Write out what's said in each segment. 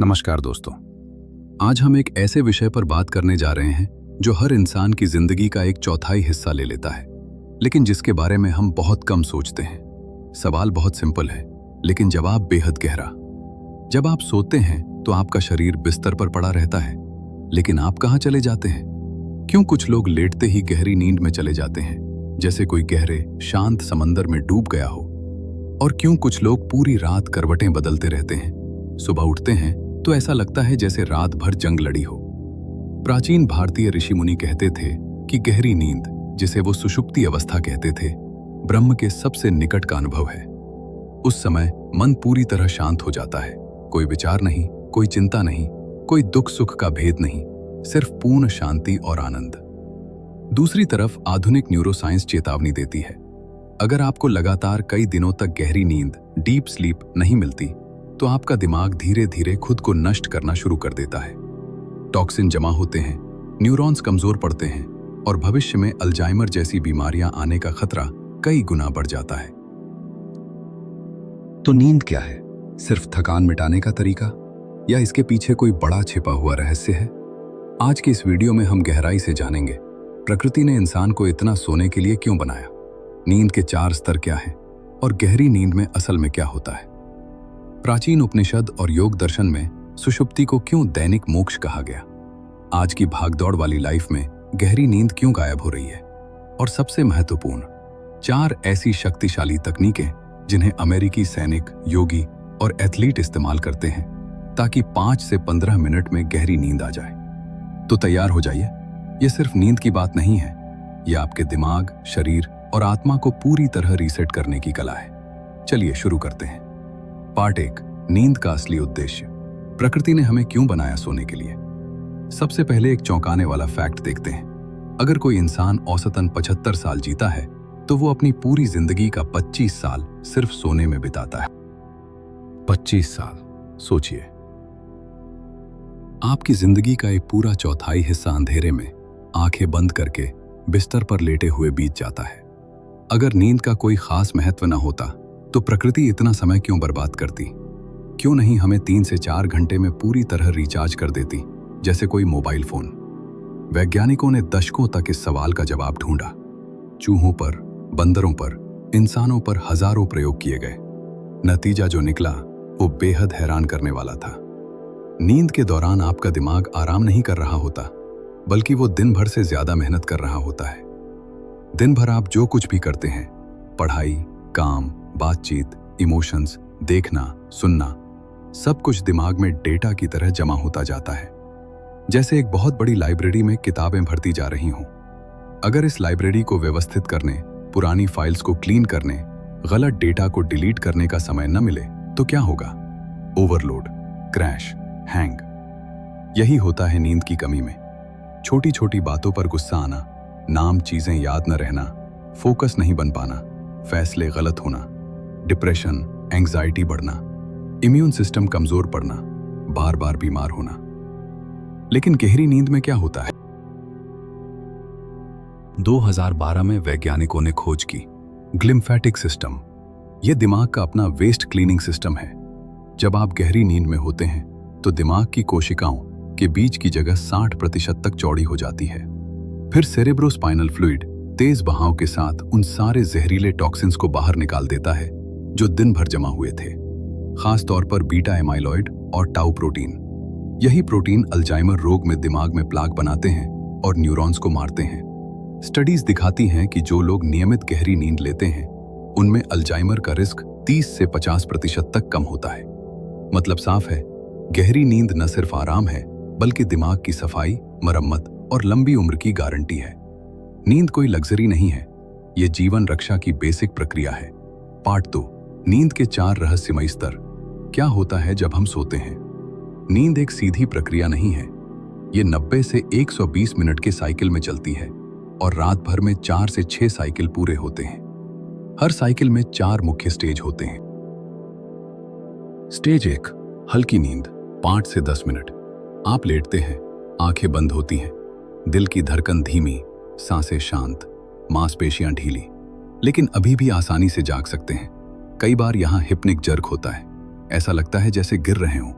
नमस्कार दोस्तों। आज हम एक ऐसे विषय पर बात करने जा रहे हैं जो हर इंसान की जिंदगी का एक चौथाई हिस्सा ले लेता है, लेकिन जिसके बारे में हम बहुत कम सोचते हैं। सवाल बहुत सिंपल है, लेकिन जवाब बेहद गहरा। जब आप सोते हैं तो आपका शरीर बिस्तर पर पड़ा रहता है, लेकिन आप कहाँ चले जाते हैं? क्यों कुछ लोग लेटते ही गहरी नींद में चले जाते हैं, जैसे कोई गहरे शांत समंदर में डूब गया हो? और क्यों कुछ लोग पूरी रात करवटें बदलते रहते हैं, सुबह उठते हैं तो ऐसा लगता है जैसे रात भर जंग लड़ी हो? प्राचीन भारतीय ऋषि मुनि कहते थे कि गहरी नींद, जिसे वो सुषुप्ति अवस्था कहते थे, ब्रह्म के सबसे निकट का अनुभव है। उस समय मन पूरी तरह शांत हो जाता है। कोई विचार नहीं, कोई चिंता नहीं, कोई दुख सुख का भेद नहीं, सिर्फ पूर्ण शांति और आनंद। दूसरी तरफ आधुनिक न्यूरोसाइंस चेतावनी देती है, अगर आपको लगातार कई दिनों तक गहरी नींद, डीप स्लीप नहीं मिलती, तो आपका दिमाग धीरे धीरे खुद को नष्ट करना शुरू कर देता है। टॉक्सिन जमा होते हैं, न्यूरॉन्स कमजोर पड़ते हैं और भविष्य में अल्जाइमर जैसी बीमारियां आने का खतरा कई गुना बढ़ जाता है। तो नींद क्या है? सिर्फ थकान मिटाने का तरीका, या इसके पीछे कोई बड़ा छिपा हुआ रहस्य है? आज की इस वीडियो में हम गहराई से जानेंगे प्रकृति ने इंसान को इतना सोने के लिए क्यों बनाया, नींद के 4 स्तर क्या हैं और गहरी नींद में असल में क्या होता है। प्राचीन उपनिषद और योग दर्शन में सुषुप्ति को क्यों दैनिक मोक्ष कहा गया। आज की भागदौड़ वाली लाइफ में गहरी नींद क्यों गायब हो रही है। और सबसे महत्वपूर्ण 4 ऐसी शक्तिशाली तकनीकें जिन्हें अमेरिकी सैनिक, योगी और एथलीट इस्तेमाल करते हैं ताकि 5 से 15 मिनट में गहरी नींद आ जाए। तो तैयार हो जाइए, ये सिर्फ नींद की बात नहीं है, ये आपके दिमाग, शरीर और आत्मा को पूरी तरह रीसेट करने की कला है। चलिए शुरू करते हैं। पार्ट 1, नींद का असली उद्देश्य। प्रकृति ने हमें क्यों बनाया सोने के लिए। सबसे पहले एक चौंकाने वाला फैक्ट देखते हैं। अगर कोई इंसान औसतन 75 साल जीता है तो वो अपनी पूरी जिंदगी का 25 साल सिर्फ सोने में बिताता है। 25 साल, सोचिए, आपकी जिंदगी का एक पूरा चौथाई हिस्सा अंधेरे में आंखें बंद करके बिस्तर पर लेटे हुए बीत जाता है। अगर नींद का कोई खास महत्व न होता तो प्रकृति इतना समय क्यों बर्बाद करती? क्यों नहीं हमें 3 से 4 घंटे में पूरी तरह रिचार्ज कर देती, जैसे कोई मोबाइल फोन? वैज्ञानिकों ने दशकों तक इस सवाल का जवाब ढूंढा। चूहों पर, बंदरों पर, इंसानों पर हजारों प्रयोग किए गए। नतीजा जो निकला वो बेहद हैरान करने वाला था। नींद के दौरान आपका दिमाग आराम नहीं कर रहा होता, बल्कि वो दिन भर से ज्यादा मेहनत कर रहा होता है। दिन भर आप जो कुछ भी करते हैं, पढ़ाई, काम, बातचीत, इमोशंस, देखना, सुनना, सब कुछ दिमाग में डेटा की तरह जमा होता जाता है, जैसे एक बहुत बड़ी लाइब्रेरी में किताबें भरती जा रही हों। अगर इस लाइब्रेरी को व्यवस्थित करने, पुरानी फाइल्स को क्लीन करने, गलत डेटा को डिलीट करने का समय न मिले तो क्या होगा? Overload, crash, hang. यही होता है नींद की कमी में। छोटी छोटी बातों पर गुस्सा आना, नाम चीजें याद न रहना, फोकस नहीं बन पाना, फैसले गलत होना, डिप्रेशन, एंग्जाइटी बढ़ना, इम्यून सिस्टम कमजोर पड़ना, बार बार बीमार होना। लेकिन गहरी नींद में क्या होता है? 2012 में वैज्ञानिकों ने खोज की ग्लिम्फेटिक सिस्टम। यह दिमाग का अपना वेस्ट क्लीनिंग सिस्टम है। जब आप गहरी नींद में होते हैं तो दिमाग की कोशिकाओं के बीच की जगह 60% तक चौड़ी हो जाती है। फिर सेरेब्रोस्पाइनल फ्लूइड तेज बहाव के साथ उन सारे जहरीले टॉक्सिन्स को बाहर निकाल देता है जो दिन भर जमा हुए थे, खास तौर पर बीटा एमाइलॉइड और टाउ प्रोटीन। यही प्रोटीन अल्जाइमर रोग में दिमाग में प्लाक बनाते हैं और न्यूरॉन्स को मारते हैं। स्टडीज दिखाती हैं कि जो लोग नियमित गहरी नींद लेते हैं उनमें अल्जाइमर का रिस्क 30 से 50% तक कम होता है। मतलब साफ है, गहरी नींद न सिर्फ आराम है, बल्कि दिमाग की सफाई, मरम्मत और लंबी उम्र की गारंटी है। नींद कोई लग्जरी नहीं है, ये जीवन रक्षा की बेसिक प्रक्रिया है। पार्ट 2, नींद के 4 रहस्यमयी स्तर। क्या होता है जब हम सोते हैं? नींद एक सीधी प्रक्रिया नहीं है। ये 90 से 120 मिनट के साइकिल में चलती है और रात भर में 4 से 6 साइकिल पूरे होते हैं। हर साइकिल में 4 मुख्य स्टेज होते हैं। स्टेज 1, हल्की नींद, 5 से 10 मिनट। आप लेटते हैं, आंखें बंद होती हैं, दिल की धड़कन धीमी, सांसें शांत, मांसपेशियां ढीली, लेकिन अभी भी आसानी से जाग सकते हैं। कई बार यहां हिप्निक जर्क होता है, ऐसा लगता है जैसे गिर रहे हों।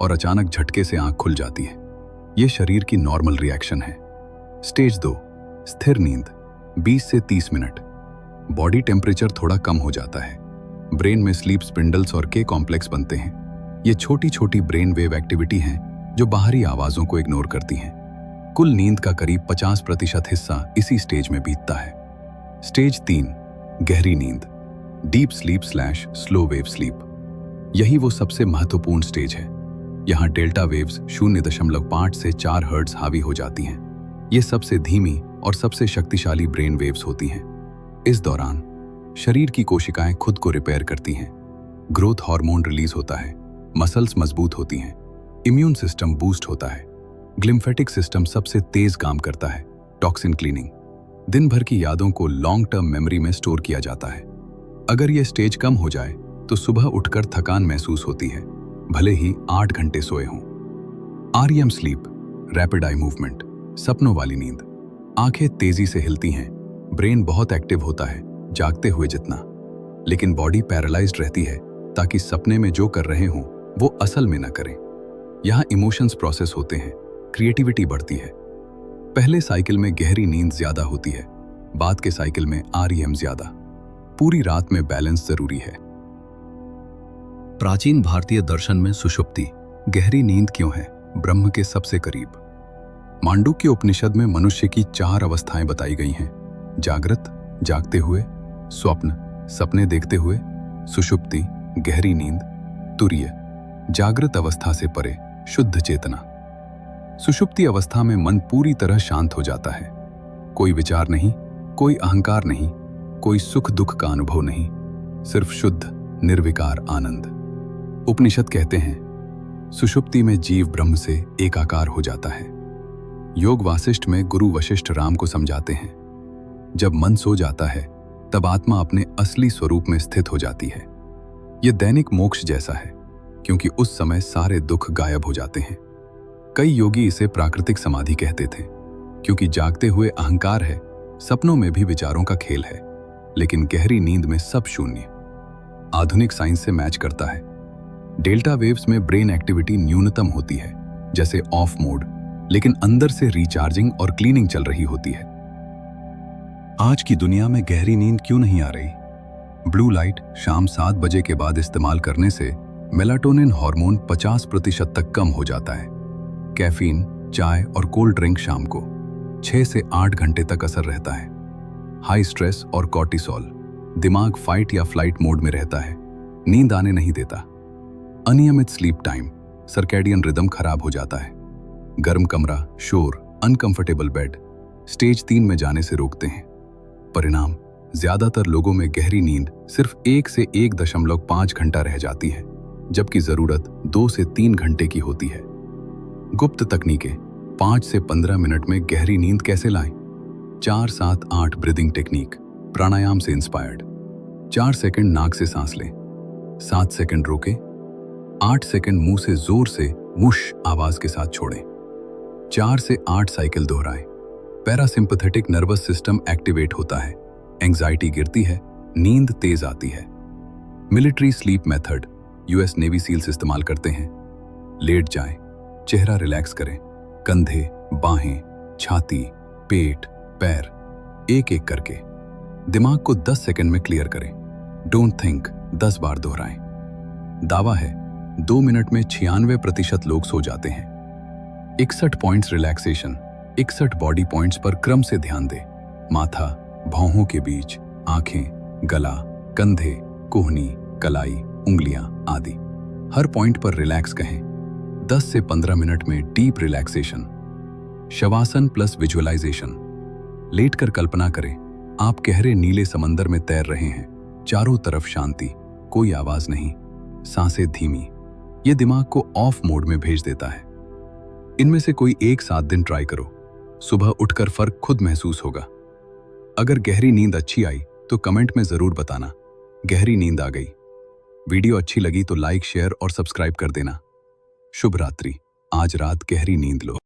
और अचानक झटके से आंख खुल जाती है। ये शरीर की नॉर्मल रिएक्शन है। स्टेज 2, स्थिर नींद, 20 से 30 मिनट। बॉडी टेम्परेचर थोड़ा कम हो जाता है। ब्रेन में स्लीप स्पिंडल्स और के कॉम्प्लेक्स बनते हैं। ये छोटी छोटी ब्रेन वेव एक्टिविटी हैं जो बाहरी आवाजों को इग्नोर करती हैं। कुल नींद का करीब 50% हिस्सा इसी स्टेज में बीतता है। स्टेज 3, गहरी नींद, deep sleep / slow wave sleep. यही वो सबसे महत्वपूर्ण स्टेज है। यहाँ डेल्टा वेव्स 0.5 से 4 हर्ट्ज हावी हो जाती हैं। ये सबसे धीमी और सबसे शक्तिशाली ब्रेन वेव्स होती हैं। इस दौरान शरीर की कोशिकाएं खुद को रिपेयर करती हैं, ग्रोथ हार्मोन रिलीज होता है, मसल्स मजबूत होती हैं, इम्यून सिस्टम बूस्ट होता है, ग्लिम्फेटिक सिस्टम सबसे तेज काम करता है, टॉक्सिन क्लीनिंग, दिन भर की यादों को लॉन्ग टर्म मेमोरी में स्टोर किया जाता है। अगर यह स्टेज कम हो जाए तो सुबह उठकर थकान महसूस होती है, भले ही 8 घंटे सोए हों। REM sleep, rapid eye movement, सपनों वाली नींद। आंखें तेजी से हिलती हैं, ब्रेन बहुत एक्टिव होता है, जागते हुए जितना, लेकिन बॉडी पैरालाइज्ड रहती है ताकि सपने में जो कर रहे हों वो असल में ना करें। यहाँ इमोशंस प्रोसेस होते हैं, क्रिएटिविटी बढ़ती है। पहले साइकिल में गहरी नींद ज्यादा होती है, बाद के साइकिल में REM ज्यादा। पूरी रात में बैलेंस जरूरी है। प्राचीन भारतीय दर्शन में सुषुप्ति, गहरी नींद क्यों है, ब्रह्म के सबसे करीब। मांडुक्य उपनिषद में मनुष्य की 4 अवस्थाएं बताई गई हैं: जागृत, जागते हुए, स्वप्न, सपने देखते हुए, सुषुप्ति, गहरी नींद, तुरीय, जागृत अवस्था से परे, शुद्ध चेतना। सुषुप्ति अवस्था में मन पूरी तरह शांत हो जाता है। कोई विचार नहीं, कोई अहंकार नहीं, कोई सुख दुख का अनुभव नहीं, सिर्फ शुद्ध निर्विकार आनंद। उपनिषद कहते हैं सुषुप्ति में जीव ब्रह्म से एकाकार हो जाता है। योग वासिष्ठ में गुरु वशिष्ठ राम को समझाते हैं, जब मन सो जाता है तब आत्मा अपने असली स्वरूप में स्थित हो जाती है। यह दैनिक मोक्ष जैसा है, क्योंकि उस समय सारे दुख गायब हो जाते हैं। कई योगी इसे प्राकृतिक समाधि कहते थे, क्योंकि जागते हुए अहंकार है, सपनों में भी विचारों का खेल है, लेकिन गहरी नींद में सब शून्य। आधुनिक साइंस से मैच करता है। डेल्टा वेव्स में ब्रेन एक्टिविटी न्यूनतम होती है, जैसे ऑफ मोड, लेकिन अंदर से रिचार्जिंग और क्लीनिंग चल रही होती है। आज की दुनिया में गहरी नींद क्यों नहीं आ रही? ब्लू लाइट शाम 7 बजे के बाद इस्तेमाल करने से मेलाटोनिन हार्मोन 50% तक कम हो जाता है। कैफीन, चाय और कोल्ड ड्रिंक शाम को 6 से 8 घंटे तक असर रहता है। हाई स्ट्रेस और कॉर्टिसोल, दिमाग फाइट या फ्लाइट मोड में रहता है, नींद आने नहीं देता। अनियमित स्लीप टाइम, सर्कैडियन रिदम खराब हो जाता है। गर्म कमरा, शोर, अनकंफर्टेबल बेड स्टेज 3 में जाने से रोकते हैं। परिणाम, ज्यादातर लोगों में गहरी नींद सिर्फ 1 से 1.5 घंटा रह जाती है, जबकि जरूरत 2 से 3 घंटे की होती है। गुप्त तकनीकें, 5 से 15 मिनट में गहरी नींद कैसे लाएं? 4-7-8 ब्रीदिंग टेक्निक, प्राणायाम से इंस्पायर्ड। 4 सेकंड नाक से सांस लें, 7 सेकंड रोकें, 8 सेकंड मुंह से जोर से वुश आवाज के साथ छोड़ें। 4 से 8 साइकिल दोहराएं। पैरासिम्पैथेटिक नर्वस सिस्टम एक्टिवेट होता है, एंजाइटी गिरती है, नींद तेज आती है। Military sleep method US navy seals इस्तेमाल करते हैं। लेट जाएं, चेहरा रिलैक्स करें, कंधे, बाहें, छाती, पेट, पैर एक एक करके दिमाग को 10 सेकंड में क्लियर करें। डोंट थिंक 10 बार दोहराएं। दावा है 2 मिनट में 96% लोग सो जाते हैं। 61 पॉइंट्स रिलैक्सेशन, 61 बॉडी पॉइंट्स पर क्रम से ध्यान दें। माथा, भौहों के बीच, आंखें, गला, कंधे, कोहनी, कलाई, उंगलियां आदि। हर पॉइंट पर रिलैक्स कहें। 10 से 15 मिनट में deep relaxation. Shavasana plus visualisation, लेटकर कल्पना करें आप गहरे नीले समंदर में तैर रहे हैं, चारों तरफ शांति, कोई आवाज नहीं, सांसें धीमी। यह दिमाग को ऑफ मोड में भेज देता है। इनमें से कोई 1-7 दिन ट्राई करो, सुबह उठकर फर्क खुद महसूस होगा। अगर गहरी नींद अच्छी आई तो कमेंट में जरूर बताना, गहरी नींद आ गई। वीडियो अच्छी लगी तो लाइक, शेयर और सब्सक्राइब कर देना। शुभ रात्रि। आज रात गहरी नींद लो।